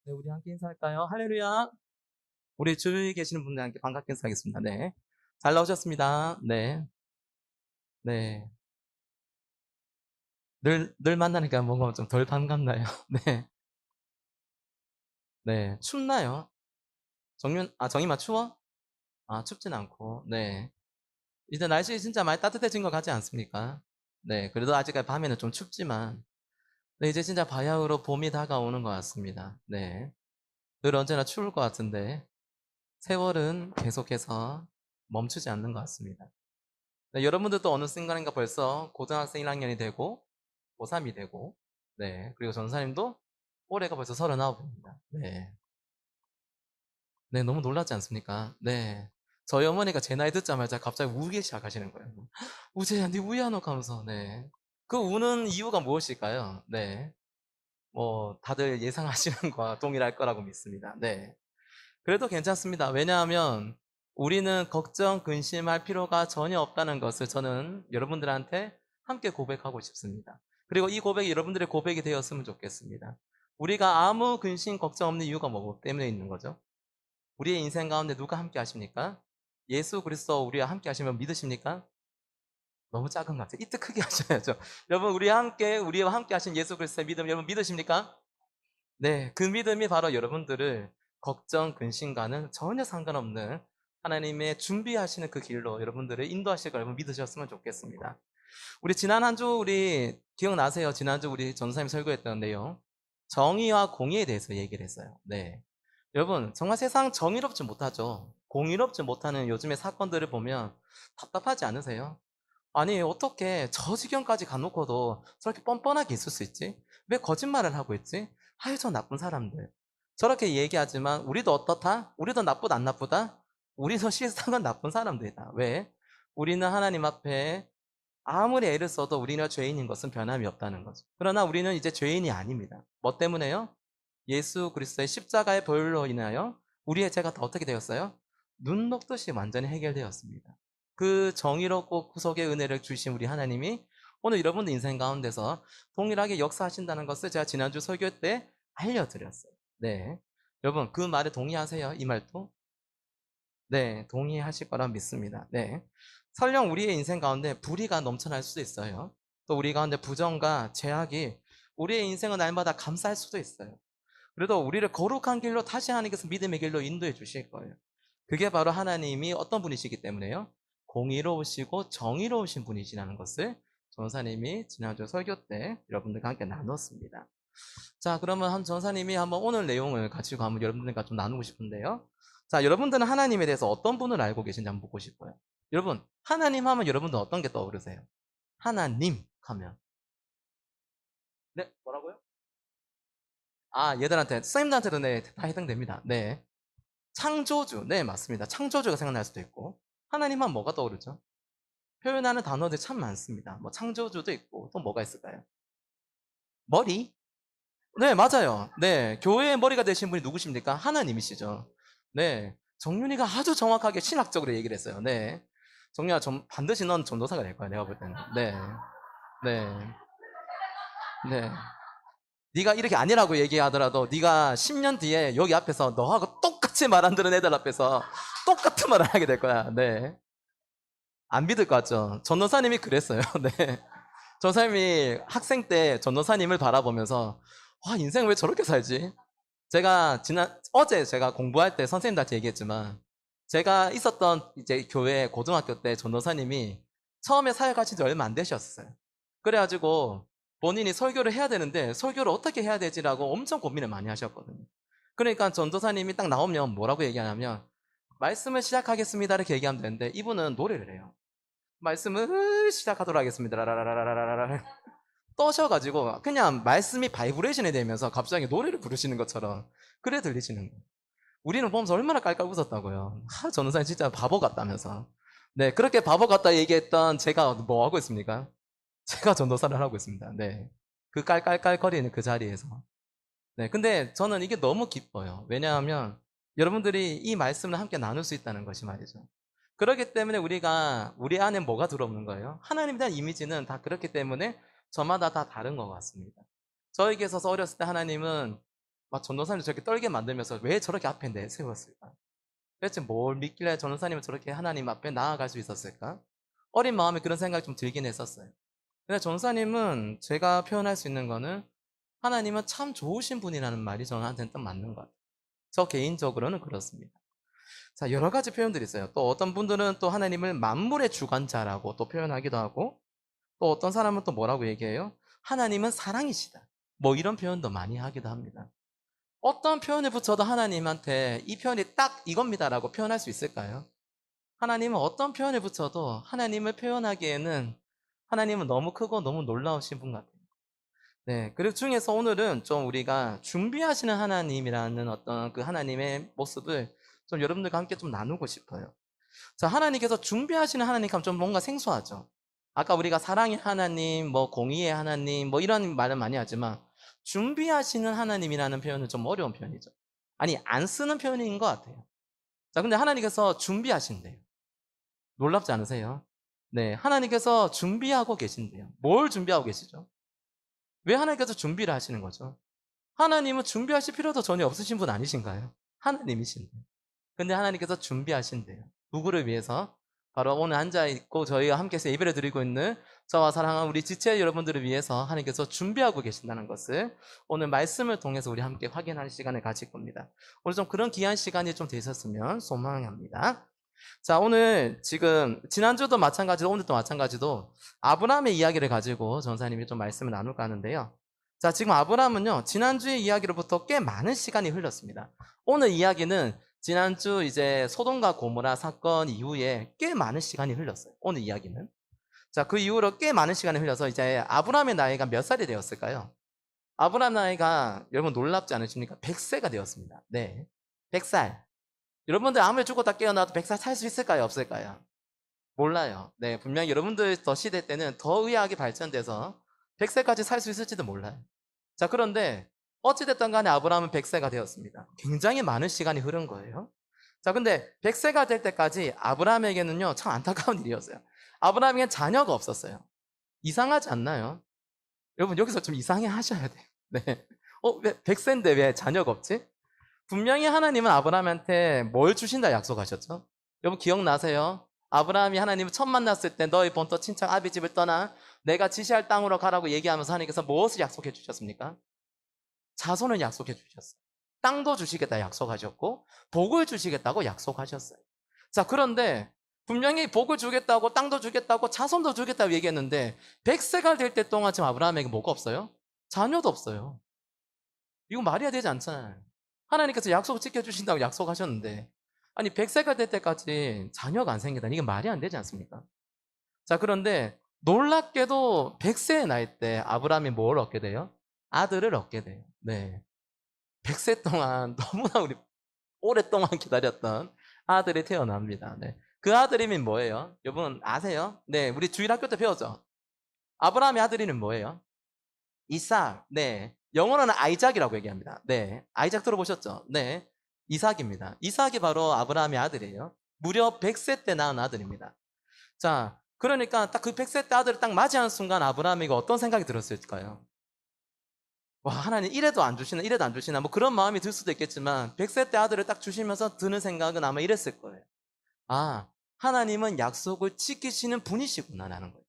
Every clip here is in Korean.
네, 우리 함께 인사할까요? 할렐루야. 우리 주위에 계시는 분들 함께 반갑게 인사하겠습니다. 네. 잘 나오셨습니다. 네. 네. 늘 만나니까 뭔가 좀 덜 반갑나요? 네. 네. 춥나요? 정이만 추워? 아, 춥진 않고. 네. 이제 날씨 진짜 많이 따뜻해진 것 같지 않습니까? 네. 그래도 아직까지 밤에는 좀 춥지만, 네, 이제 진짜 바야흐로 봄이 다가오는 것 같습니다. 네. 늘 언제나 추울 것 같은데, 세월은 계속해서 멈추지 않는 것 같습니다. 네, 여러분들도 어느 순간인가 벌써 고등학생 1학년이 되고 고3이 되고, 네, 그리고 전사님도 올해가 벌써 39입니다. 네. 네, 너무 놀랐지 않습니까? 네. 저희 어머니가 제 나이 듣자마자 갑자기 울기 시작하시는 거예요. 우재야, 네 우야노 하면서, 네. 그 우는 이유가 무엇일까요? 네. 뭐, 다들 예상하시는 거와 동일할 거라고 믿습니다. 네. 그래도 괜찮습니다. 왜냐하면 우리는 걱정, 근심할 필요가 전혀 없다는 것을 저는 여러분들한테 함께 고백하고 싶습니다. 그리고 이 고백이 여러분들의 고백이 되었으면 좋겠습니다. 우리가 아무 근심, 걱정 없는 이유가 뭐 때문에 있는 거죠? 우리의 인생 가운데 누가 함께 하십니까? 예수 그리스도 우리와 함께 하시면 믿으십니까? 너무 작은 것 같아요. 이때 크게 하셔야죠. 여러분, 우리와 함께 하신 예수 그리스도의 믿음 여러분 믿으십니까? 네, 그 믿음이 바로 여러분들을 걱정, 근심과는 전혀 상관없는 하나님의 준비하시는 그 길로 여러분들을 인도하실 걸 여러분 믿으셨으면 좋겠습니다. 우리 지난 한 주 우리 기억나세요? 지난주 우리 전사님 설교했던 내용. 정의와 공의에 대해서 얘기를 했어요. 네. 여러분, 정말 세상 정의롭지 못하죠. 공의롭지 못하는 요즘의 사건들을 보면 답답하지 않으세요? 아니, 어떻게 저 지경까지 가놓고도 저렇게 뻔뻔하게 있을 수 있지? 왜 거짓말을 하고 있지? 아유, 저 나쁜 사람들. 저렇게 얘기하지만, 우리도 어떻다? 우리도 나쁘다, 안 나쁘다? 우리도 실상은 나쁜 사람들이다. 왜? 우리는 하나님 앞에 아무리 애를 써도 우리가 죄인인 것은 변함이 없다는 거죠. 그러나 우리는 이제 죄인이 아닙니다. 뭐 때문에요? 예수 그리스도의 십자가의 보혈로 인하여 우리의 죄가 다 어떻게 되었어요? 눈 녹듯이 완전히 해결되었습니다. 그 정의롭고 구속의 은혜를 주신 우리 하나님이 오늘 여러분들 인생 가운데서 동일하게 역사하신다는 것을 제가 지난주 설교 때 알려드렸어요. 네. 여러분, 그 말에 동의하세요? 이 말도? 네, 동의하실 거라 믿습니다. 네. 설령 우리의 인생 가운데 불의가 넘쳐날 수도 있어요. 또 우리 가운데 부정과 죄악이 우리의 인생을 날마다 감싸할 수도 있어요. 그래도 우리를 거룩한 길로 다시 하나님께서 믿음의 길로 인도해 주실 거예요. 그게 바로 하나님이 어떤 분이시기 때문에요? 공의로우시고 정의로우신 분이시라는 것을 전사님이 지난주 설교 때 여러분들과 함께 나눴습니다. 자, 그러면 한 전사님이 한번 오늘 내용을 가지고 한번 여러분들과 좀 나누고 싶은데요. 자, 여러분들은 하나님에 대해서 어떤 분을 알고 계신지 한번 보고 싶어요. 여러분, 하나님 하면 여러분들 어떤 게 떠오르세요? 하나님 하면. 네, 뭐라고요? 아, 얘들한테, 선생님들한테도 네, 다 해당됩니다. 네. 창조주. 네, 맞습니다. 창조주가 생각날 수도 있고. 하나님만 뭐가 떠오르죠? 표현하는 단어들이 참 많습니다. 뭐 창조주도 있고, 또 뭐가 있을까요? 머리? 네, 맞아요. 네, 교회의 머리가 되신 분이 누구십니까? 하나님이시죠. 네, 정윤이가 아주 정확하게 신학적으로 얘기를 했어요. 네, 정윤아, 반드시 넌 전도사가 될 거야, 내가 볼 때는. 네, 네, 네. 네가 이렇게 아니라고 얘기하더라도 네가 10년 뒤에 여기 앞에서 너하고 똑같이 말 안 들은 애들 앞에서 똑같은 말을 하게 될 거야. 네. 안 믿을 것 같죠? 전도사님이 그랬어요. 네. 전도사님이 학생 때 전도사님을 바라보면서 와, 인생 왜 저렇게 살지? 어제 제가 공부할 때 선생님들한테 얘기했지만, 제가 있었던 이제 교회 고등학교 때 전도사님이 처음에 사역 하신 지 얼마 안 되셨어요. 그래가지고 본인이 설교를 해야 되는데 설교를 어떻게 해야 되지라고 엄청 고민을 많이 하셨거든요. 그러니까 전도사님이 딱 나오면 뭐라고 얘기하냐면, 말씀을 시작하겠습니다 이렇게 얘기하면 되는데 이분은 노래를 해요. 말씀을 시작하도록 하겠습니다. 라라라라라라라. 떠셔가지고 그냥 말씀이 바이브레이션이 되면서 갑자기 노래를 부르시는 것처럼 그래 들리시는 거예요. 우리는 보면서 얼마나 깔깔 웃었다고요. 전우사님 진짜 바보 같다면서. 네, 그렇게 바보 같다 얘기했던 제가 뭐 하고 있습니까? 제가 전도사를 하고 있습니다. 네. 그 깔깔깔거리는 그 자리에서. 네, 근데 저는 이게 너무 기뻐요. 왜냐하면 여러분들이 이 말씀을 함께 나눌 수 있다는 것이 말이죠. 그렇기 때문에 우리 안에 뭐가 들어오는 거예요? 하나님에 대한 이미지는 다 그렇기 때문에 저마다 다 다른 것 같습니다. 저에게 있어서 어렸을 때 하나님은 막 전도사님을 저렇게 떨게 만들면서 왜 저렇게 앞에 내세웠을까? 도대체 뭘 믿길래 전도사님은 저렇게 하나님 앞에 나아갈 수 있었을까? 어린 마음에 그런 생각이 좀 들긴 했었어요. 근데 전도사님은 제가 표현할 수 있는 거는 하나님은 참 좋으신 분이라는 말이 저한테는 딱 맞는 것 같아요. 저 개인적으로는 그렇습니다. 자, 여러 가지 표현들이 있어요. 또 어떤 분들은 또 하나님을 만물의 주관자라고 또 표현하기도 하고, 또 어떤 사람은 또 뭐라고 얘기해요? 하나님은 사랑이시다. 뭐 이런 표현도 많이 하기도 합니다. 어떤 표현을 붙여도 하나님한테 이 표현이 딱 이겁니다라고 표현할 수 있을까요? 하나님은 어떤 표현을 붙여도 하나님을 표현하기에는 하나님은 너무 크고 너무 놀라우신 분 같아요. 네. 그리고 중에서 오늘은 좀 우리가 준비하시는 하나님이라는 어떤 그 하나님의 모습을 좀 여러분들과 함께 좀 나누고 싶어요. 자, 하나님께서 준비하시는 하나님 하면 좀 뭔가 생소하죠. 아까 우리가 사랑의 하나님, 뭐 공의의 하나님, 뭐 이런 말을 많이 하지만 준비하시는 하나님이라는 표현은 좀 어려운 표현이죠. 아니, 안 쓰는 표현인 것 같아요. 자, 근데 하나님께서 준비하신대요. 놀랍지 않으세요? 네, 하나님께서 준비하고 계신대요. 뭘 준비하고 계시죠? 왜 하나님께서 준비를 하시는 거죠? 하나님은 준비하실 필요도 전혀 없으신 분 아니신가요? 하나님이신데. 근데 하나님께서 준비하신대요. 누구를 위해서? 바로 오늘 앉아있고 저희와 함께해서 예배를 드리고 있는 저와 사랑하는 우리 지체 여러분들을 위해서 하나님께서 준비하고 계신다는 것을 오늘 말씀을 통해서 우리 함께 확인하는 시간을 가질 겁니다. 오늘 좀 그런 귀한 시간이 좀 되셨으면 소망합니다. 자, 오늘 지금 지난주도 마찬가지로 오늘도 마찬가지로 아브라함의 이야기를 가지고 전사님이 좀 말씀을 나눌까 하는데요. 자, 지금 아브라함은요, 지난주의 이야기로부터 꽤 많은 시간이 흘렀습니다. 오늘 이야기는 지난주 이제 소돔과 고모라 사건 이후에 꽤 많은 시간이 흘렀어요. 오늘 이야기는. 자, 그 이후로 꽤 많은 시간이 흘러서 이제 아브라함의 나이가 몇 살이 되었을까요? 아브라함 나이가 여러분 놀랍지 않으십니까? 100세가 되었습니다. 네. 100살. 여러분들 아무리 죽었다 깨어나도 100살 살 수 있을까요? 없을까요? 몰라요. 네, 분명히 여러분들 더 시대 때는 더 의학이 발전돼서 100세까지 살 수 있을지도 몰라요. 자, 그런데 어찌됐든 간에 아브라함은 100세가 되었습니다. 굉장히 많은 시간이 흐른 거예요. 자, 근데 100세가 될 때까지 아브라함에게는요, 참 안타까운 일이었어요. 아브라함에게는 자녀가 없었어요. 이상하지 않나요? 여러분, 여기서 좀 이상해 하셔야 돼요. 네. 왜 100세인데 왜 자녀가 없지? 분명히 하나님은 아브라함한테 뭘 주신다 약속하셨죠? 여러분 기억나세요? 아브라함이 하나님을 처음 만났을 때 너희 본토 친척 아비 집을 떠나 내가 지시할 땅으로 가라고 얘기하면서 하나님께서 무엇을 약속해 주셨습니까? 자손을 약속해 주셨어요. 땅도 주시겠다 약속하셨고 복을 주시겠다고 약속하셨어요. 자, 그런데 분명히 복을 주겠다고 땅도 주겠다고 자손도 주겠다고 얘기했는데 100세가 될 때 동안 지금 아브라함에게 뭐가 없어요? 자녀도 없어요. 이거 말이 되지 않잖아요. 하나님께서 약속을 지켜주신다고 약속하셨는데, 아니, 100세가 될 때까지 자녀가 안 생기다니, 이게 말이 안 되지 않습니까? 자, 그런데 놀랍게도 100세의 나이 때 아브라함이 뭘 얻게 돼요? 아들을 얻게 돼요. 네. 100세 동안 너무나 우리 오랫동안 기다렸던 아들이 태어납니다. 네. 그 아들 이름이 뭐예요? 여러분 아세요? 네, 우리 주일학교 때 배웠죠? 아브라함의 아들 이름 뭐예요? 이삭. 네. 영어로는 아이작이라고 얘기합니다. 네. 아이작 들어보셨죠? 네. 이삭입니다. 이삭이 바로 아브라함의 아들이에요. 무려 100세 때 낳은 아들입니다. 자, 그러니까 딱 그 100세 때 아들을 딱 맞이하는 순간 아브라함에게 어떤 생각이 들었을까요? 와, 하나님 이래도 안 주시나, 이래도 안 주시나, 뭐 그런 마음이 들 수도 있겠지만 100세 때 아들을 딱 주시면서 드는 생각은 아마 이랬을 거예요. 아, 하나님은 약속을 지키시는 분이시구나라는 거예요.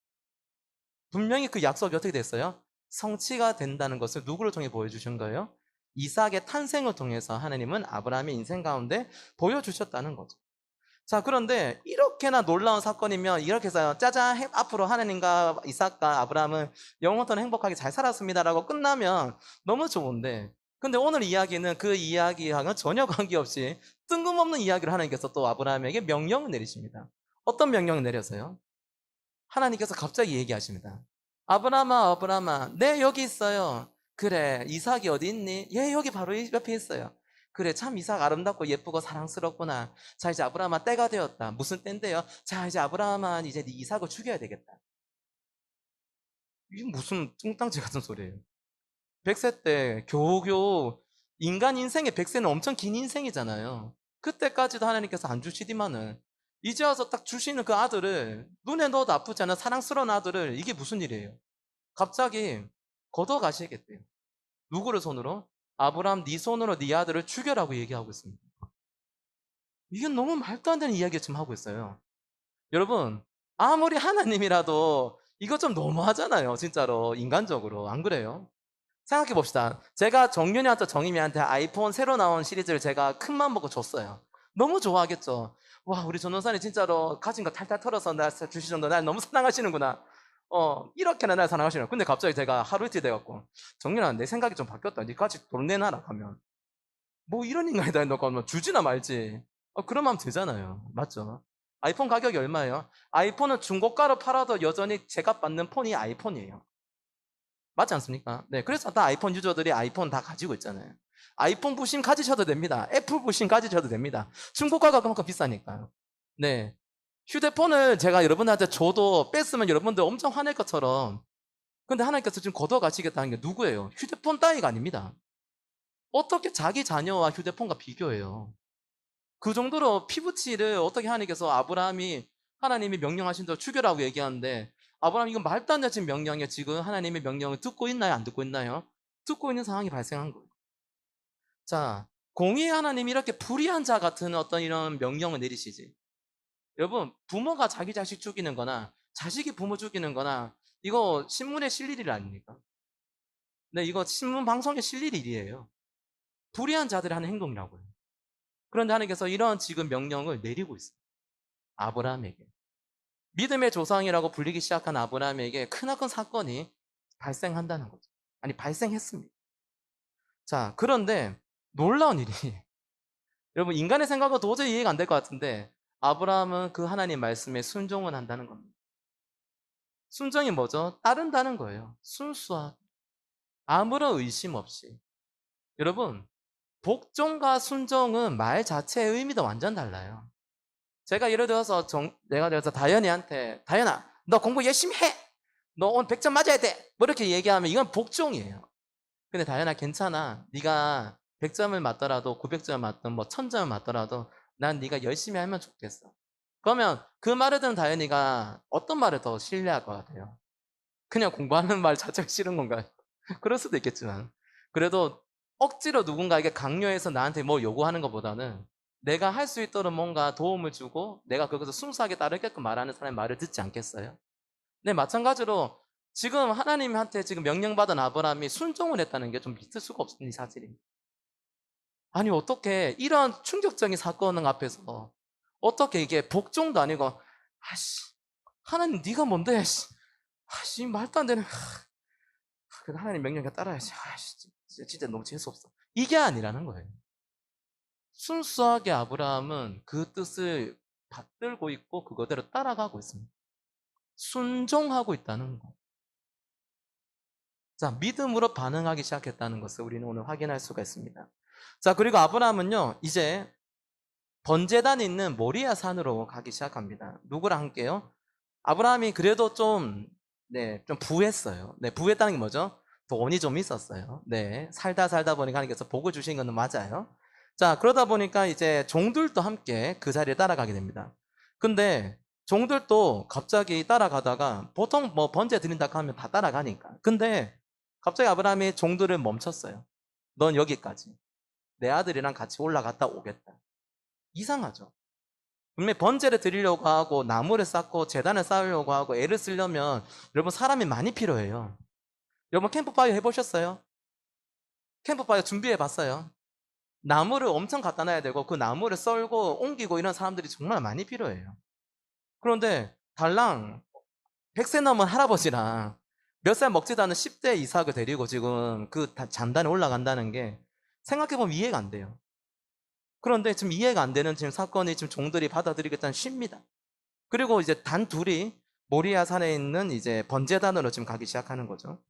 분명히 그 약속이 어떻게 됐어요? 성취가 된다는 것을 누구를 통해 보여주신 거예요? 이삭의 탄생을 통해서 하나님은 아브라함의 인생 가운데 보여주셨다는 거죠. 자, 그런데 이렇게나 놀라운 사건이면 이렇게 해서 짜잔 앞으로 하나님과 이삭과 아브라함은 영원토록 행복하게 잘 살았습니다라고 끝나면 너무 좋은데, 근데 오늘 이야기는 그 이야기와는 전혀 관계없이 뜬금없는 이야기를 하나님께서 또 아브라함에게 명령을 내리십니다. 어떤 명령을 내렸어요? 하나님께서 갑자기 얘기하십니다. 아브라함아, 아브라함아, 네, 여기 있어요. 그래, 이삭이 어디 있니? 예, 여기 바로 옆에 있어요. 그래, 참 이삭 아름답고 예쁘고 사랑스럽구나. 자, 이제 아브라함아 때가 되었다. 무슨 때인데요? 자, 이제 아브라함아 이제 네 이삭을 죽여야 되겠다. 이게 무슨 뚱땅지 같은 소리예요. 100세 때 겨우겨우 인간 인생의 100세는 엄청 긴 인생이잖아요. 그때까지도 하나님께서 안 주시디만은 이제 와서 딱 주시는 그 아들을 눈에 넣어도 아프지 않은 사랑스러운 아들을 이게 무슨 일이에요? 갑자기 걷어 가시겠대요. 누구를 손으로? 아브라함 네 손으로 네 아들을 죽여라고 얘기하고 있습니다. 이게 너무 말도 안 되는 이야기 지금 하고 있어요. 여러분, 아무리 하나님이라도 이거 좀 너무하잖아요. 진짜로 인간적으로. 안 그래요? 생각해 봅시다. 제가 정윤이한테 정임이한테 아이폰 새로 나온 시리즈를 제가 큰맘 먹고 줬어요. 너무 좋아하겠죠. 와, 우리 전도사님 진짜로 가진 거 탈탈 털어서 날 주시 정도 날 너무 사랑하시는구나. 이렇게나 날 사랑하시는. 근데 갑자기 제가 하루 이틀 돼갖고 정윤아 내 생각이 좀 바뀌었다. 니까지 돈 내놔라 하면 뭐 이런 인간이다 너가 뭐 주지나 말지. 그러면 하면 되잖아요. 맞죠? 아이폰 가격이 얼마예요? 아이폰은 중고가로 팔아도 여전히 제값 받는 폰이 아이폰이에요. 맞지 않습니까? 네, 그래서 다 아이폰 유저들이 아이폰 다 가지고 있잖아요. 아이폰 부심 가지셔도 됩니다. 애플 부심 가지셔도 됩니다. 중고가가 그만큼 비싸니까요. 네. 휴대폰을 제가 여러분한테 줘도 뺐으면 여러분들 엄청 화낼 것처럼. 근데 하나님께서 지금 걷어가시겠다는 게 누구예요? 휴대폰 따위가 아닙니다. 어떻게 자기 자녀와 휴대폰과 비교해요? 그 정도로 피부치를 어떻게 하나님께서 하나님이 명령하신 대로 죽여라고 얘기하는데 아브라함 이건 말도 안 되는 명령이에요. 지금 하나님의 명령을 듣고 있나요? 안 듣고 있나요? 듣고 있는 상황이 발생한 거예요. 자, 공의의 하나님이 이렇게 불의한 자 같은 어떤 이런 명령을 내리시지. 여러분, 부모가 자기 자식 죽이는 거나 자식이 부모 죽이는 거나 이거 신문에 실릴 일 아닙니까? 네, 이거 신문 방송에 실릴 일이에요. 불의한 자들이 하는 행동이라고요. 그런데 하나님께서 이런 지금 명령을 내리고 있어요. 아브라함에게. 믿음의 조상이라고 불리기 시작한 아브라함에게 크나큰 사건이 발생한다는 거죠. 아니, 발생했습니다. 자, 그런데 놀라운 일이 여러분 인간의 생각은 도저히 이해가 안 될 것 같은데 아브라함은 그 하나님 말씀에 순종을 한다는 겁니다. 순종이 뭐죠? 따른다는 거예요. 순수하게. 아무런 의심 없이. 여러분, 복종과 순종은 말 자체의 의미도 완전 달라요. 제가 예를 들어서 내가 다현이한테 다현아 너 공부 열심히 해. 너 오늘 100점 맞아야 돼. 뭐 이렇게 얘기하면 이건 복종이에요. 근데 다현아 괜찮아. 네가 100점을 맞더라도 900점을 맞든 뭐 1000점을 맞더라도 난 네가 열심히 하면 좋겠어. 그러면 그 말을 듣는 다현이가 어떤 말을 더 신뢰할 것 같아요? 그냥 공부하는 말 자체가 싫은 건가요? 그럴 수도 있겠지만 그래도 억지로 누군가에게 강요해서 나한테 뭐 요구하는 것보다는 내가 할 수 있도록 뭔가 도움을 주고 내가 그것을 순수하게 따르게끔 말하는 사람의 말을 듣지 않겠어요? 네, 마찬가지로 지금 하나님한테 지금 명령받은 아브라함이 순종을 했다는 게 좀 믿을 수가 없는 이 사실입니다. 아니 어떻게 이런 충격적인 사건 앞에서 어떻게 이게 복종도 아니고 아씨 하나님 네가 뭔데 아씨 말도 안 되는 그래도 하나님 명령에 따라야지 아씨 진짜 너무 재수없어 이게 아니라는 거예요. 순수하게 아브라함은 그 뜻을 받들고 있고 그거대로 따라가고 있습니다. 순종하고 있다는 거. 자, 믿음으로 반응하기 시작했다는 것을 우리는 오늘 확인할 수가 있습니다. 자, 그리고 아브라함은요, 이제 번제단이 있는 모리아 산으로 가기 시작합니다. 누구랑 함께요? 아브라함이 그래도 좀 부했어요. 네, 부했다는 게 뭐죠? 돈이 좀 있었어요. 네, 살다 보니까 하나님께서 복을 주신 것은 맞아요. 자, 그러다 보니까 이제 종들도 함께 그 자리에 따라가게 됩니다. 근데 종들도 갑자기 따라가다가 보통 뭐 번제 드린다 하면 다 따라가니까. 근데 갑자기 아브라함이 종들을 멈췄어요. 넌 여기까지. 내 아들이랑 같이 올라갔다 오겠다. 이상하죠? 분명히 번제를 드리려고 하고 나무를 쌓고 제단을 쌓으려고 하고 애를 쓰려면 여러분 사람이 많이 필요해요. 여러분 캠프파이어 해보셨어요? 캠프파이어 준비해 봤어요? 나무를 엄청 갖다 놔야 되고 그 나무를 썰고 옮기고 이런 사람들이 정말 많이 필요해요. 그런데 달랑 100세 넘은 할아버지랑 몇 살 먹지도 않은 10대 이삭을 데리고 지금 그 잔단에 올라간다는 게 생각해보면 이해가 안 돼요. 그런데 지금 이해가 안 되는 지금 사건이 지금 종들이 받아들이겠다는 쉽니다. 그리고 이제 단 둘이 모리아 산에 있는 이제 번제단으로 지금 가기 시작하는 거죠.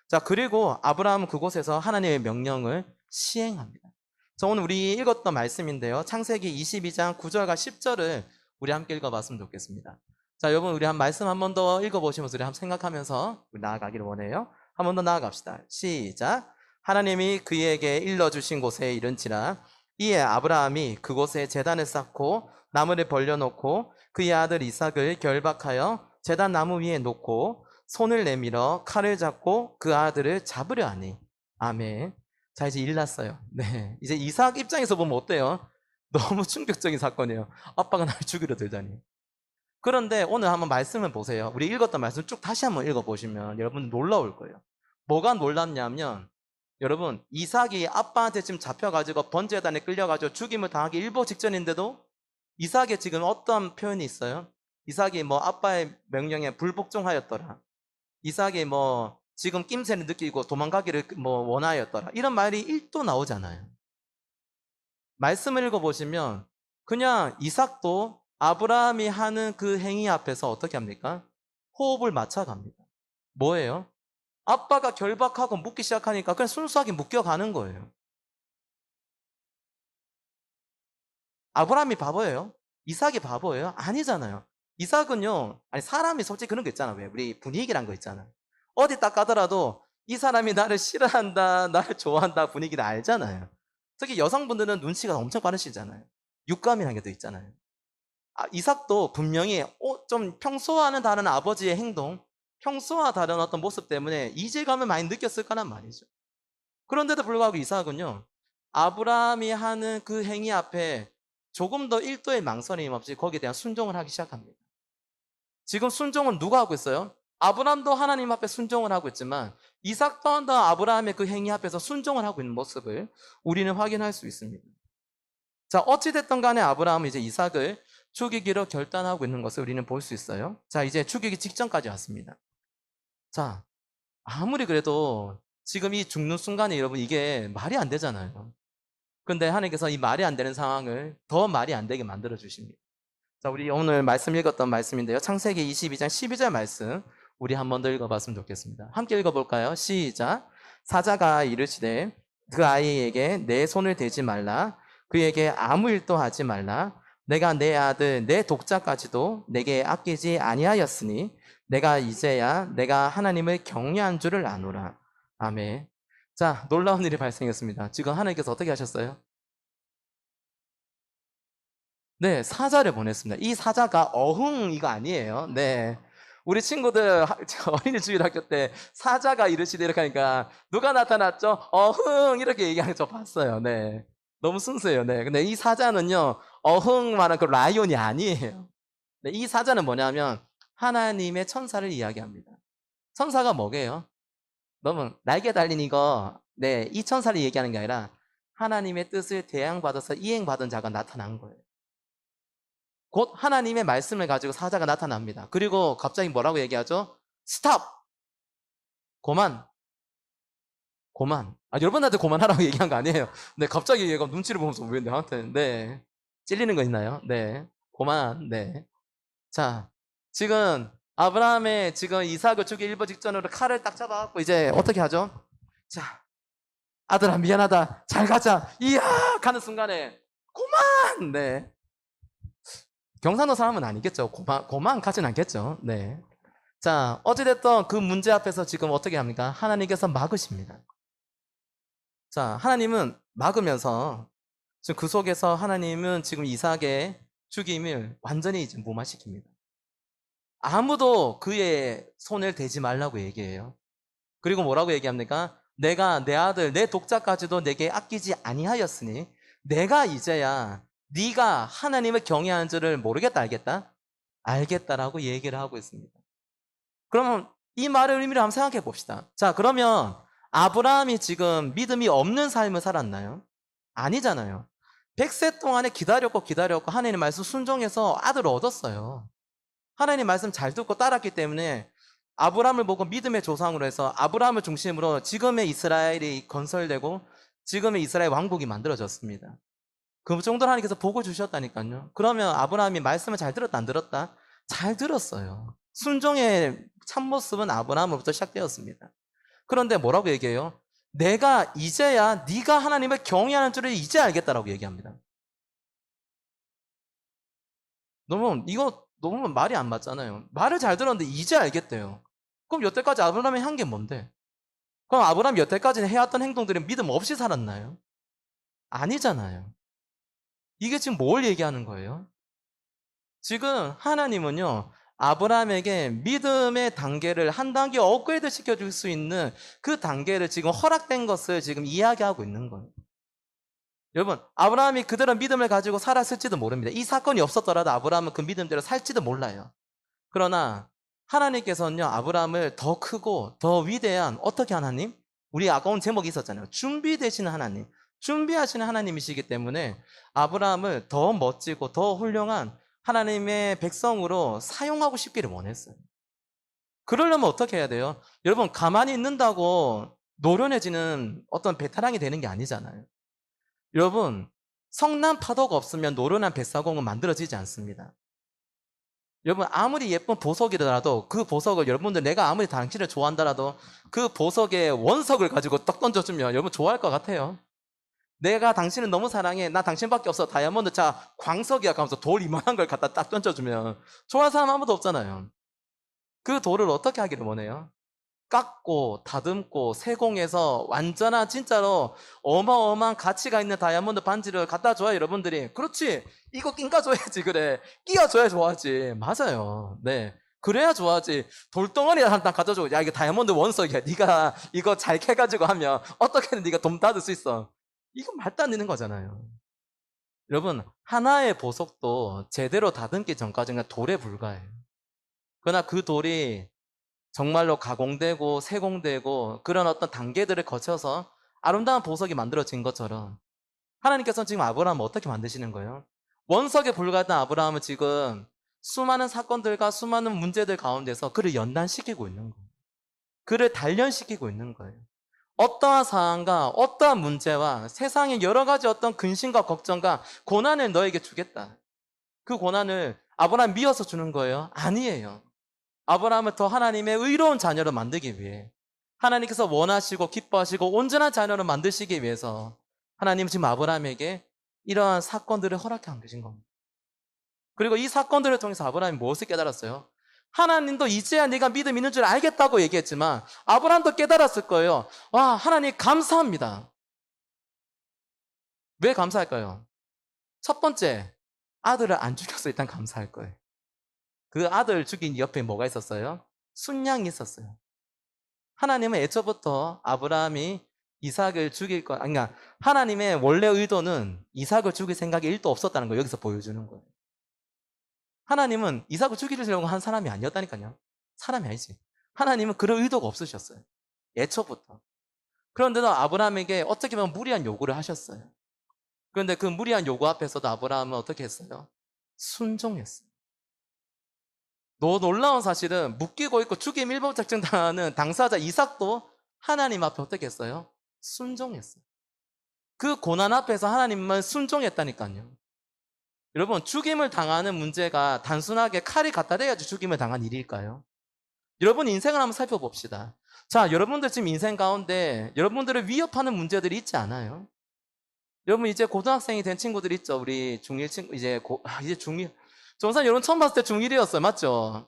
자, 그리고 아브라함은 그곳에서 하나님의 명령을 시행합니다. 자, 오늘 우리 읽었던 말씀인데요. 창세기 22장 9절과 10절을 우리 함께 읽어봤으면 좋겠습니다. 자, 여러분 우리 말씀 한 번 더 읽어보시면서 우리 한번 생각하면서 우리 나아가기를 원해요. 한 번 더 나아갑시다. 시작. 하나님이 그에게 일러주신 곳에 이른지라 이에 아브라함이 그곳에 제단을 쌓고 나무를 벌려놓고 그의 아들 이삭을 결박하여 제단 나무 위에 놓고 손을 내밀어 칼을 잡고 그 아들을 잡으려 하니. 아멘. 자, 이제 일났어요. 네. 이제 이삭 입장에서 보면 어때요? 너무 충격적인 사건이에요. 아빠가 날 죽이려 들다니. 그런데 오늘 한번 말씀을 보세요. 우리 읽었던 말씀 쭉 다시 한번 읽어보시면 여러분 놀라울 거예요. 뭐가 놀랍냐면, 여러분, 이삭이 아빠한테 지금 잡혀가지고 번제단에 끌려가지고 죽임을 당하기 일보 직전인데도 이삭에 지금 어떤 표현이 있어요? 이삭이 뭐 아빠의 명령에 불복종하였더라. 이삭이 뭐 지금 낌새를 느끼고 도망가기를 뭐 원하였더라. 이런 말이 1도 나오잖아요. 말씀을 읽어보시면 그냥 이삭도 아브라함이 하는 그 행위 앞에서 어떻게 합니까? 호흡을 맞춰갑니다. 뭐예요? 아빠가 결박하고 묻기 시작하니까 그냥 순수하게 묶여가는 거예요. 아브라함이 바보예요? 이삭이 바보예요? 아니잖아요. 이삭은요, 아니, 사람이 솔직히 그런 거 있잖아. 왜? 우리 분위기란 거 있잖아. 어디 딱 가더라도 이 사람이 나를 싫어한다, 나를 좋아한다 분위기를 알잖아요. 특히 여성분들은 눈치가 엄청 빠르시잖아요. 육감이라는 게 또 있잖아요. 이삭도 분명히 좀 평소와는 다른 아버지의 행동, 평소와 다른 어떤 모습 때문에 이질감을 많이 느꼈을 거란 말이죠. 그런데도 불구하고 이삭은요, 아브라함이 하는 그 행위 앞에 조금 더 1도의 망설임 없이 거기에 대한 순종을 하기 시작합니다. 지금 순종은 누가 하고 있어요? 아브라함도 하나님 앞에 순종을 하고 있지만 이삭 또한 아브라함의 그 행위 앞에서 순종을 하고 있는 모습을 우리는 확인할 수 있습니다. 자, 어찌됐든 간에 아브라함은 이제 이삭을 죽이기로 결단하고 있는 것을 우리는 볼 수 있어요. 자, 이제 죽이기 직전까지 왔습니다. 자, 아무리 그래도 지금 이 죽는 순간에 여러분 이게 말이 안 되잖아요. 근데 하나님께서 이 말이 안 되는 상황을 더 말이 안 되게 만들어 주십니다. 자, 우리 오늘 말씀 읽었던 말씀인데요. 창세기 22장 12절 말씀 우리 한 번 더 읽어봤으면 좋겠습니다. 함께 읽어볼까요? 시작. 사자가 이르시되 그 아이에게 내 손을 대지 말라. 그에게 아무 일도 하지 말라. 내가 내 아들 내 독자까지도 내게 아끼지 아니하였으니 내가 이제야 내가 하나님을 경외한 줄을 아노라. 아멘. 자, 놀라운 일이 발생했습니다. 지금 하나님께서 어떻게 하셨어요? 네, 사자를 보냈습니다. 이 사자가 어흥 이거 아니에요. 네. 우리 친구들 어린이집 학교 때 사자가 이르시되 이렇게 하니까 누가 나타났죠? 어흥 이렇게 얘기하는 거 저 봤어요. 네. 너무 순수해요. 네. 근데 이 사자는요, 어흥 말한 그 라이온이 아니에요. 네, 이 사자는 뭐냐면 하나님의 천사를 이야기합니다. 천사가 뭐게요? 너무 날개 달린 이거, 네, 이 천사를 얘기하는 게 아니라 하나님의 뜻을 대항받아서 이행받은 자가 나타난 거예요. 곧 하나님의 말씀을 가지고 사자가 나타납니다. 그리고 갑자기 뭐라고 얘기하죠? 스탑! 고만! 고만. 여러분한테 고만하라고 얘기한 거 아니에요. 네, 갑자기 얘가 눈치를 보면서 왜 나한테, 네. 찔리는 거 있나요? 네. 고만, 네. 자, 지금 아브라함의 지금 이삭을 죽이 일보 직전으로 칼을 딱 잡아갖고 이제 어떻게 하죠? 자, 아들아 미안하다. 잘 가자. 이야! 가는 순간에 고만! 네. 경상도 사람은 아니겠죠. 고만 가진 않겠죠. 네. 자, 어찌됐든 그 문제 앞에서 지금 어떻게 합니까? 하나님께서 막으십니다. 자, 하나님은 막으면서 지금 그 속에서 하나님은 지금 이삭의 죽임을 완전히 이제 무마시킵니다. 아무도 그의 손을 대지 말라고 얘기해요. 그리고 뭐라고 얘기합니까? 내가 내 아들, 내 독자까지도 내게 아끼지 아니하였으니 내가 이제야 네가 하나님을 경외하는 줄을 모르겠다, 알겠다? 알겠다라고 얘기를 하고 있습니다. 그러면 이 말의 의미를 한번 생각해 봅시다. 자, 그러면 아브라함이 지금 믿음이 없는 삶을 살았나요? 아니잖아요. 100세 동안에 기다렸고 하나님의 말씀 순종해서 아들을 얻었어요. 하나님 말씀 잘 듣고 따랐기 때문에 아브라함을 보고 믿음의 조상으로 해서 아브라함을 중심으로 지금의 이스라엘이 건설되고 지금의 이스라엘 왕국이 만들어졌습니다. 그 정도로 하나님께서 복을 주셨다니까요. 그러면 아브라함이 말씀을 잘 들었다 안 들었다? 잘 들었어요. 순종의 참모습은 아브라함으로부터 시작되었습니다. 그런데 뭐라고 얘기해요? 내가 이제야 네가 하나님을 경외하는 줄을 이제 알겠다라고 얘기합니다. 이거 너무 말이 안 맞잖아요. 말을 잘 들었는데 이제 알겠대요. 그럼 여태까지 아브라함이 한 게 뭔데? 그럼 아브라함이 여태까지 해왔던 행동들은 믿음 없이 살았나요? 아니잖아요. 이게 지금 뭘 얘기하는 거예요? 지금 하나님은요, 아브라함에게 믿음의 단계를 한 단계 업그레이드 시켜줄 수 있는 그 단계를 지금 허락된 것을 지금 이야기하고 있는 거예요. 여러분, 아브라함이 그대로 믿음을 가지고 살았을지도 모릅니다. 이 사건이 없었더라도 아브라함은 그 믿음대로 살지도 몰라요. 그러나 하나님께서는요, 아브라함을 더 크고 더 위대한, 어떻게 하나님? 우리 아까 온 제목이 있었잖아요. 준비되시는 하나님, 준비하시는 하나님이시기 때문에 아브라함을 더 멋지고 더 훌륭한 하나님의 백성으로 사용하고 싶기를 원했어요. 그러려면 어떻게 해야 돼요? 여러분, 가만히 있는다고 노련해지는 어떤 베테랑이 되는 게 아니잖아요. 여러분, 성난 파도가 없으면 노련한 뱃사공은 만들어지지 않습니다. 여러분, 아무리 예쁜 보석이더라도 그 보석을, 여러분들 내가 아무리 당신을 좋아한다라도 그 보석에 원석을 가지고 떡 던져주면 여러분 좋아할 것 같아요. 내가 당신을 너무 사랑해, 나 당신밖에 없어, 다이아몬드, 자 광석이야 하면서 돌 이만한 걸 갖다 딱 던져주면 좋아할 사람 아무도 없잖아요. 그 돌을 어떻게 하기를 원해요? 깎고 다듬고 세공해서 완전한 진짜로 어마어마한 가치가 있는 다이아몬드 반지를 갖다 줘야 여러분들이, 그렇지, 이거 낑가줘야지, 그래, 끼워줘야 좋아하지. 맞아요. 네, 그래야 좋아하지. 돌덩어리 하나 갖다 주고, 야 이거 다이아몬드 원석이야, 네가 이거 잘 캐가지고 하면 어떻게든 네가 돈 받을 수 있어, 이건 말도 안 되는 거잖아요. 여러분, 하나의 보석도 제대로 다듬기 전까지는 돌에 불과해요. 그러나 그 돌이 정말로 가공되고 세공되고 그런 어떤 단계들을 거쳐서 아름다운 보석이 만들어진 것처럼 하나님께서는 지금 아브라함을 어떻게 만드시는 거예요? 원석에 불과했던 아브라함은 지금 수많은 사건들과 수많은 문제들 가운데서 그를 연단시키고 있는 거예요. 그를 단련시키고 있는 거예요. 어떠한 상황과 어떠한 문제와 세상의 여러 가지 어떤 근심과 걱정과 고난을 너에게 주겠다. 그 고난을 아브라함 미워서 주는 거예요? 아니에요. 아브라함을 더 하나님의 의로운 자녀로 만들기 위해, 하나님께서 원하시고 기뻐하시고 온전한 자녀로 만드시기 위해서 하나님은 지금 아브라함에게 이러한 사건들을 허락해 계신 겁니다. 그리고 이 사건들을 통해서 아브라함이 무엇을 깨달았어요? 하나님도 이제야 네가 믿음 있는 줄 알겠다고 얘기했지만 아브라함도 깨달았을 거예요. 와, 하나님 감사합니다. 왜 감사할까요? 첫 번째, 아들을 안 죽여서 일단 감사할 거예요. 그 아들 죽인 옆에 뭐가 있었어요? 순양이 있었어요. 하나님은 애초부터 아브라함이 이삭을 죽일 거, 아니, 그러니까 하나님의 원래 의도는 이삭을 죽일 생각이 1도 없었다는 걸 여기서 보여주는 거예요. 하나님은 이삭을 죽이려고 한 사람이 아니었다니까요. 사람이 아니지. 하나님은 그런 의도가 없으셨어요. 애초부터. 그런데도 아브라함에게 어떻게 보면 무리한 요구를 하셨어요. 그런데 그 무리한 요구 앞에서도 아브라함은 어떻게 했어요? 순종했어요. 놀라운 사실은 묶이고 있고 죽임 일법 작정 당하는 당사자 이삭도 하나님 앞에 어떻게 했어요? 순종했어요. 그 고난 앞에서 하나님만 순종했다니까요. 여러분, 죽임을 당하는 문제가 단순하게 칼이 갖다 대야지 죽임을 당한 일일까요? 여러분 인생을 한번 살펴봅시다. 자, 여러분들 지금 인생 가운데 여러분들을 위협하는 문제들이 있지 않아요? 여러분 이제 고등학생이 된 친구들 있죠? 우리 중1 친구, 이제 이제 중1. 정상 여러분 처음 봤을 때 중1이었어요. 맞죠?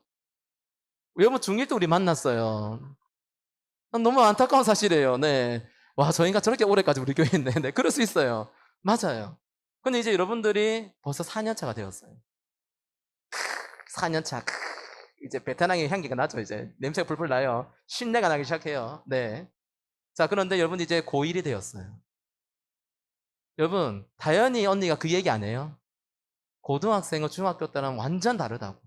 여러분 중1 때 우리 만났어요. 너무 안타까운 사실이에요. 네. 와, 저 인간 저렇게 오래까지 우리 교회에 있네. 네, 그럴 수 있어요. 맞아요. 근데 이제 여러분들이 벌써 4년 차가 되었어요. 4년 차. 이제 베테랑의 향기가 나죠. 이제 냄새가 풀풀 나요. 신내가 나기 시작해요. 네. 자, 그런데 여러분 이제 고1이 되었어요. 여러분, 다현이 언니가 그 얘기 안 해요? 고등학생과 중학교 때랑 완전 다르다고.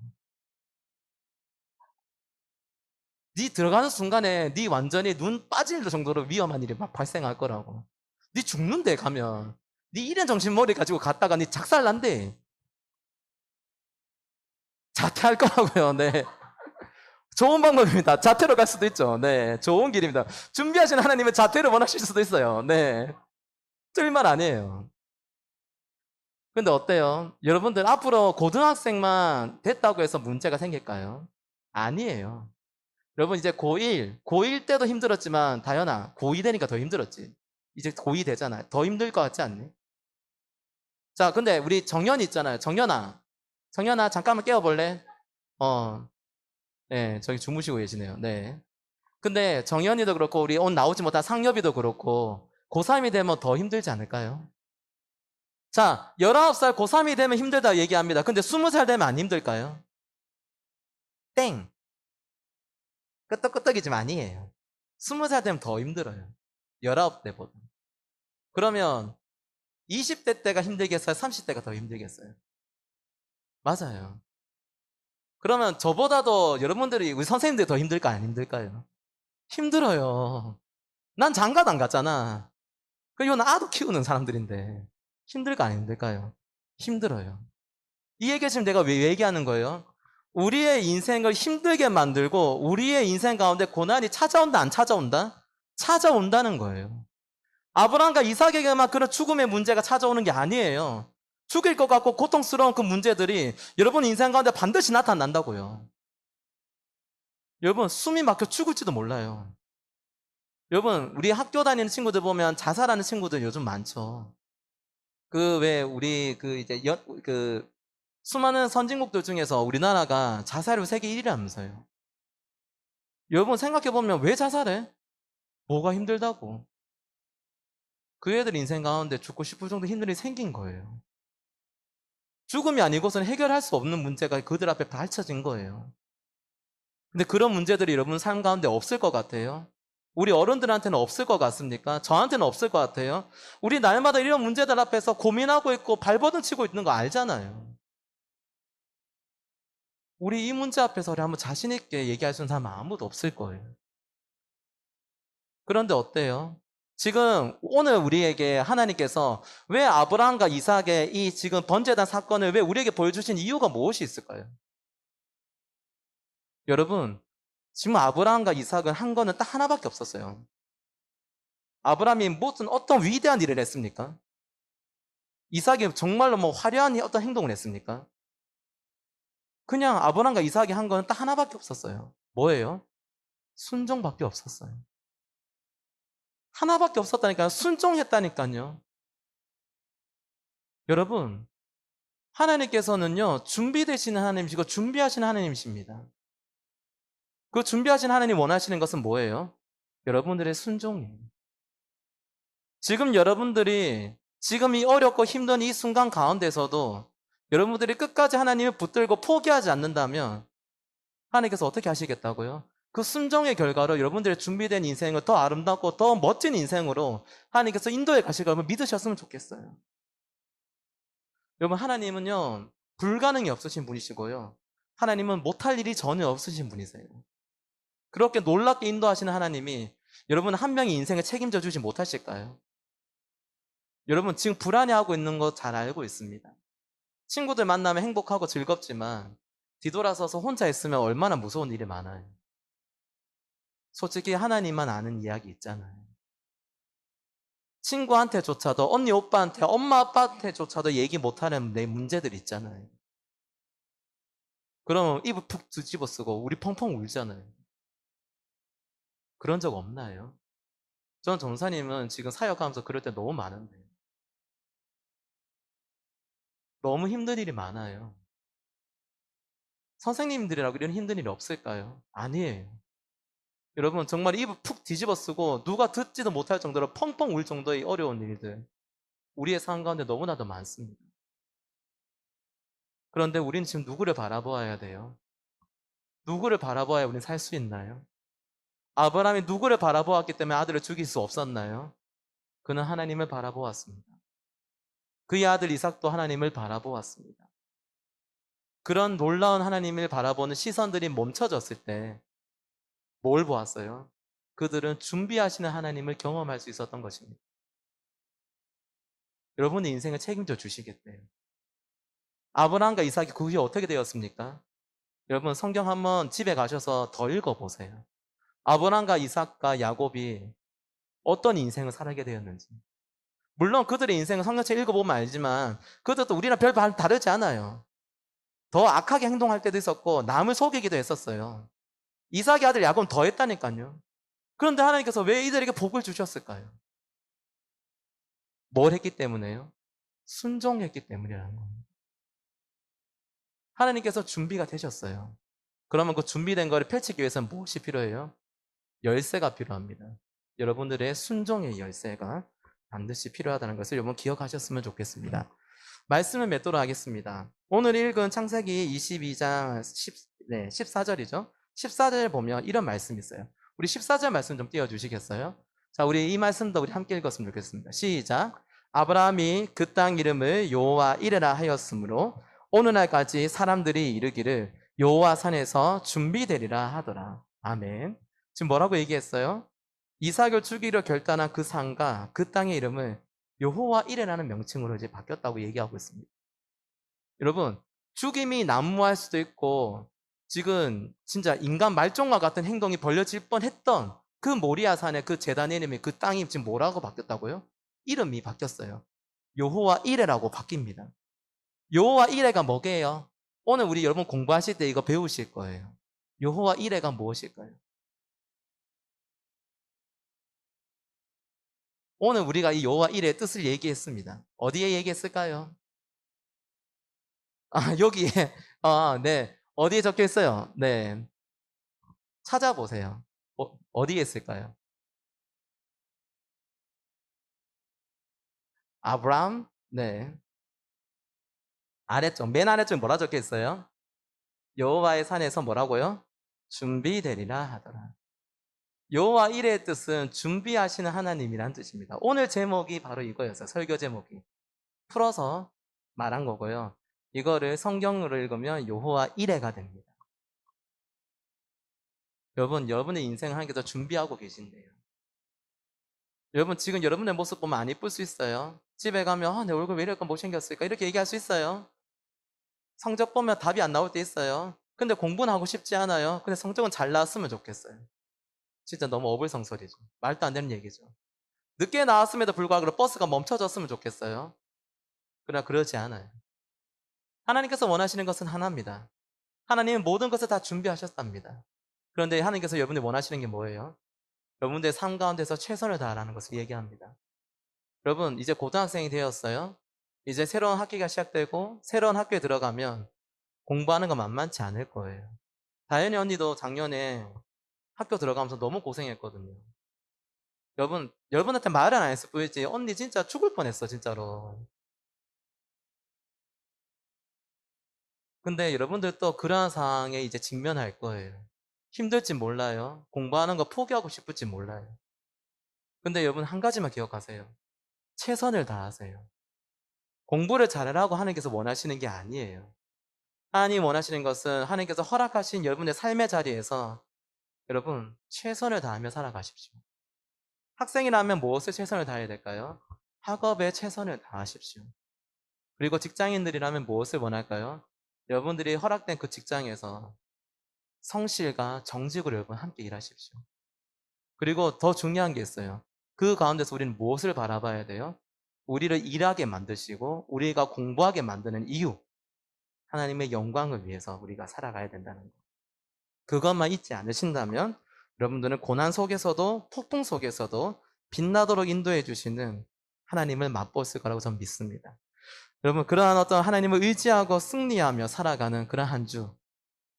네 들어가는 순간에 네 완전히 눈 빠질 정도로 위험한 일이 막 발생할 거라고. 네 죽는데 가면. 네 이런 정신머리 가지고 갔다가 네 작살난대. 자퇴할 거라고요. 네. 좋은 방법입니다. 자퇴로 갈 수도 있죠. 네. 좋은 길입니다. 준비하신 하나님의 자퇴를 원하실 수도 있어요. 네. 틀린 아니에요. 근데 어때요? 여러분들 앞으로 고등학생만 됐다고 해서 문제가 생길까요? 아니에요. 여러분 이제 고1 때도 힘들었지만 다현아, 고2 되니까 더 힘들었지. 이제 고2 되잖아. 더 힘들 것 같지 않니? 자, 근데 우리 정연이 있잖아요. 정연아 잠깐만 깨워볼래? 네, 저기 주무시고 계시네요. 네. 근데 정연이도 그렇고 우리 오늘 나오지 못한 상엽이도 그렇고 고3이 되면 더 힘들지 않을까요? 자, 19살 고3이 되면 힘들다 얘기합니다. 근데 20살 되면 안 힘들까요? 땡. 끄떡끄떡이지만 아니에요. 20살 되면 더 힘들어요. 19대보다. 그러면 20대 때가 힘들겠어요? 30대가 더 힘들겠어요? 맞아요. 그러면 저보다도 여러분들이 우리 선생님들이 더 힘들까 안 힘들까요? 힘들어요. 난 장가도 안 갔잖아. 이건 아도 키우는 사람들인데 힘들까 안 힘들까요? 힘들어요. 이 얘기 지금 내가 왜 얘기하는 거예요? 우리의 인생을 힘들게 만들고 우리의 인생 가운데 고난이 찾아온다 안 찾아온다? 찾아온다는 거예요. 아브라함과 이삭에게만 그런 죽음의 문제가 찾아오는 게 아니에요. 죽일 것 같고 고통스러운 그 문제들이 여러분 인생 가운데 반드시 나타난다고요. 여러분 숨이 막혀 죽을지도 몰라요. 여러분 우리 학교 다니는 친구들 보면 자살하는 친구들 요즘 많죠. 왜 우리 이제 수많은 선진국들 중에서 우리나라가 자살률 세계 1위라면서요. 여러분 생각해보면 왜 자살해? 뭐가 힘들다고. 그 애들 인생 가운데 죽고 싶을 정도 힘든 일이 생긴 거예요. 죽음이 아니고서는 해결할 수 없는 문제가 그들 앞에 펼쳐진 거예요. 근데 그런 문제들이 여러분 삶 가운데 없을 것 같아요? 우리 어른들한테는 없을 것 같습니까? 저한테는 없을 것 같아요? 우리 날마다 이런 문제들 앞에서 고민하고 있고 발버둥 치고 있는 거 알잖아요. 우리 이 문제 앞에서 우리 한번 자신 있게 얘기할 수 있는 사람은 아무도 없을 거예요. 그런데 어때요? 지금 오늘 우리에게 하나님께서 왜 아브라함과 이삭의 이 지금 번제단 사건을 왜 우리에게 보여주신 이유가 무엇이 있을까요? 여러분, 지금 아브라함과 이삭은 한 거는 딱 하나밖에 없었어요. 아브라함이 무슨 어떤 위대한 일을 했습니까? 이삭이 정말로 뭐 화려한 어떤 행동을 했습니까? 그냥 아브라함과 이삭이 한 거는 딱 하나밖에 없었어요. 뭐예요? 순종밖에 없었어요. 하나밖에 없었다니까요. 순종했다니까요. 여러분, 하나님께서는요, 준비되시는 하나님이시고 준비하시는 하나님이십니다. 그 준비하신 하나님 원하시는 것은 뭐예요? 여러분들의 순종이에요. 지금 여러분들이 지금 이 어렵고 힘든 이 순간 가운데서도 여러분들이 끝까지 하나님을 붙들고 포기하지 않는다면 하나님께서 어떻게 하시겠다고요? 그 순종의 결과로 여러분들의 준비된 인생을 더 아름답고 더 멋진 인생으로 하나님께서 인도해 가실 걸 믿으셨으면 좋겠어요. 여러분 하나님은요 불가능이 없으신 분이시고요. 하나님은 못할 일이 전혀 없으신 분이세요. 그렇게 놀랍게 인도하시는 하나님이 여러분 한 명의 인생을 책임져 주지 못하실까요? 여러분 지금 불안해하고 있는 거 잘 알고 있습니다. 친구들 만나면 행복하고 즐겁지만 뒤돌아서서 혼자 있으면 얼마나 무서운 일이 많아요. 솔직히 하나님만 아는 이야기 있잖아요. 친구한테조차도 언니 오빠한테 엄마 아빠한테조차도 얘기 못하는 내 문제들 있잖아요. 그러면 입을 푹 뒤집어 쓰고 우리 펑펑 울잖아요. 그런 적 없나요? 저는 전사님은 지금 사역하면서 그럴 때 너무 많은데 너무 힘든 일이 많아요. 선생님들이라고 이런 힘든 일이 없을까요? 아니에요. 여러분 정말 입을 푹 뒤집어 쓰고 누가 듣지도 못할 정도로 펑펑 울 정도의 어려운 일들 우리의 삶 가운데 너무나도 많습니다. 그런데 우리는 지금 누구를 바라보아야 돼요? 누구를 바라보아야 우리는 살 수 있나요? 아브라함이 누구를 바라보았기 때문에 아들을 죽일 수 없었나요? 그는 하나님을 바라보았습니다. 그의 아들 이삭도 하나님을 바라보았습니다. 그런 놀라운 하나님을 바라보는 시선들이 멈춰졌을 때 뭘 보았어요? 그들은 준비하시는 하나님을 경험할 수 있었던 것입니다. 여러분의 인생을 책임져 주시겠대요. 아브라함과 이삭이 그 후에 어떻게 되었습니까? 여러분 성경 한번 집에 가셔서 더 읽어보세요. 아브라함과 이삭과 야곱이 어떤 인생을 살게 되었는지. 물론 그들의 인생을 성경책 읽어보면 알지만 그들도 우리랑 별 다르지 않아요. 더 악하게 행동할 때도 있었고 남을 속이기도 했었어요. 이삭의 아들 야곱은 더 했다니까요. 그런데 하나님께서 왜 이들에게 복을 주셨을까요? 뭘 했기 때문에요? 순종했기 때문이라는 겁니다. 하나님께서 준비가 되셨어요. 그러면 그 준비된 거를 펼치기 위해서는 무엇이 필요해요? 열쇠가 필요합니다. 여러분들의 순종의 열쇠가 반드시 필요하다는 것을 여러분 기억하셨으면 좋겠습니다. 말씀을 맺도록 하겠습니다. 오늘 읽은 창세기 22장 네, 14절이죠. 14절 보면 이런 말씀이 있어요. 우리 14절 말씀 좀 띄워주시겠어요? 자, 우리 이 말씀도 우리 함께 읽었으면 좋겠습니다. 시작. 아브라함이 그 땅 이름을 여호와 이레라 하였으므로 오늘날까지 사람들이 이르기를 여호와 산에서 준비되리라 하더라. 아멘. 지금 뭐라고 얘기했어요? 이삭을 죽이려 결단한 그 산과 그 땅의 이름을 여호와 이레라는 명칭으로 이제 바뀌었다고 얘기하고 있습니다. 여러분, 죽임이 난무할 수도 있고 지금 진짜 인간 말종과 같은 행동이 벌려질 뻔했던 그 모리아 산의 그 제단의 이름이 그 땅이 지금 뭐라고 바뀌었다고요? 이름이 바뀌었어요. 여호와 이레라고 바뀝니다. 여호와 이레가 뭐게요? 오늘 우리 여러분 공부하실 때 이거 배우실 거예요. 여호와 이레가 무엇일까요? 오늘 우리가 이 여호와 이레의 뜻을 얘기했습니다. 어디에 얘기했을까요? 아, 여기에. 네. 어디에 적혀 있어요? 네. 찾아보세요. 어디에 있을까요? 아브람? 네. 아래쪽, 맨 아래쪽에 뭐라 적혀 있어요? 여호와의 산에서 뭐라고요? 준비되리라 하더라. 여호와 이레의 뜻은 준비하시는 하나님이란 뜻입니다. 오늘 제목이 바로 이거였어요. 설교 제목이. 풀어서 말한 거고요. 이거를 성경으로 읽으면 여호와 이레가 됩니다. 여러분, 여러분의 인생 하나님께서 준비하고 계신데요. 여러분, 지금 여러분의 모습 보면 안 이쁠 수 있어요. 집에 가면 내 얼굴 왜 이렇게 못생겼을까? 이렇게 얘기할 수 있어요. 성적 보면 답이 안 나올 때 있어요. 근데 공부는 하고 싶지 않아요. 근데 성적은 잘 나왔으면 좋겠어요. 진짜 너무 어불성설이죠. 말도 안 되는 얘기죠. 늦게 나왔음에도 불구하고 버스가 멈춰졌으면 좋겠어요. 그러나 그러지 않아요. 하나님께서 원하시는 것은 하나입니다. 하나님은 모든 것을 다 준비하셨답니다. 그런데 하나님께서 여러분이 원하시는 게 뭐예요? 여러분들의 삶 가운데서 최선을 다하라는 것을 얘기합니다. 여러분, 이제 고등학생이 되었어요. 이제 새로운 학기가 시작되고 새로운 학교에 들어가면 공부하는 거 만만치 않을 거예요. 다현이 언니도 작년에 학교 들어가면서 너무 고생했거든요. 여러분한테 말은 안 했을 뿐이지 언니 진짜 죽을 뻔했어, 진짜로. 근데 여러분들도 그러한 상황에 이제 직면할 거예요. 힘들지 몰라요. 공부하는 거 포기하고 싶을지 몰라요. 근데 여러분 한 가지만 기억하세요. 최선을 다하세요. 공부를 잘하라고 하나님께서 원하시는 게 아니에요. 하나님 원하시는 것은 하나님께서 허락하신 여러분의 삶의 자리에서 여러분 최선을 다하며 살아가십시오. 학생이라면 무엇을 최선을 다해야 될까요? 학업에 최선을 다하십시오. 그리고 직장인들이라면 무엇을 원할까요? 여러분들이 허락된 그 직장에서 성실과 정직으로 여러분 함께 일하십시오. 그리고 더 중요한 게 있어요. 그 가운데서 우리는 무엇을 바라봐야 돼요? 우리를 일하게 만드시고 우리가 공부하게 만드는 이유, 하나님의 영광을 위해서 우리가 살아가야 된다는 거. 그것만 잊지 않으신다면 여러분들은 고난 속에서도 폭풍 속에서도 빛나도록 인도해 주시는 하나님을 맛보실 거라고 저는 믿습니다. 여러분, 그러한 어떤 하나님을 의지하고 승리하며 살아가는 그러한 한 주.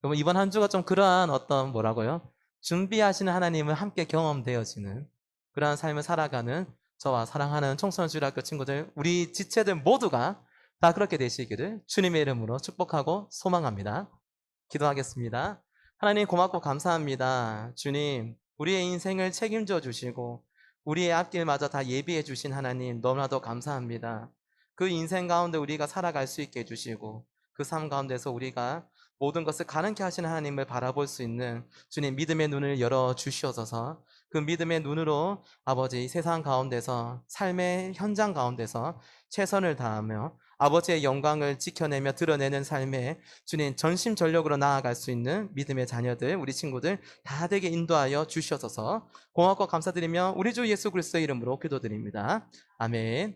여러분, 이번 한 주가 좀 그러한 어떤 뭐라고요? 준비하시는 하나님을 함께 경험되어지는 그러한 삶을 살아가는 저와 사랑하는 청소년주일학교 친구들, 우리 지체들 모두가 다 그렇게 되시기를 주님의 이름으로 축복하고 소망합니다. 기도하겠습니다. 하나님 고맙고 감사합니다. 주님, 우리의 인생을 책임져 주시고 우리의 앞길마저 다 예비해 주신 하나님 너무나도 감사합니다. 그 인생 가운데 우리가 살아갈 수 있게 해주시고 그 삶 가운데서 우리가 모든 것을 가능케 하시는 하나님을 바라볼 수 있는 주님 믿음의 눈을 열어 주시옵소서. 그 믿음의 눈으로 아버지 세상 가운데서 삶의 현장 가운데서 최선을 다하며 아버지의 영광을 지켜내며 드러내는 삶에 주님 전심전력으로 나아갈 수 있는 믿음의 자녀들 우리 친구들 다 되게 인도하여 주시옵소서. 고맙고 감사드리며 우리 주 예수 그리스도의 이름으로 기도드립니다. 아멘.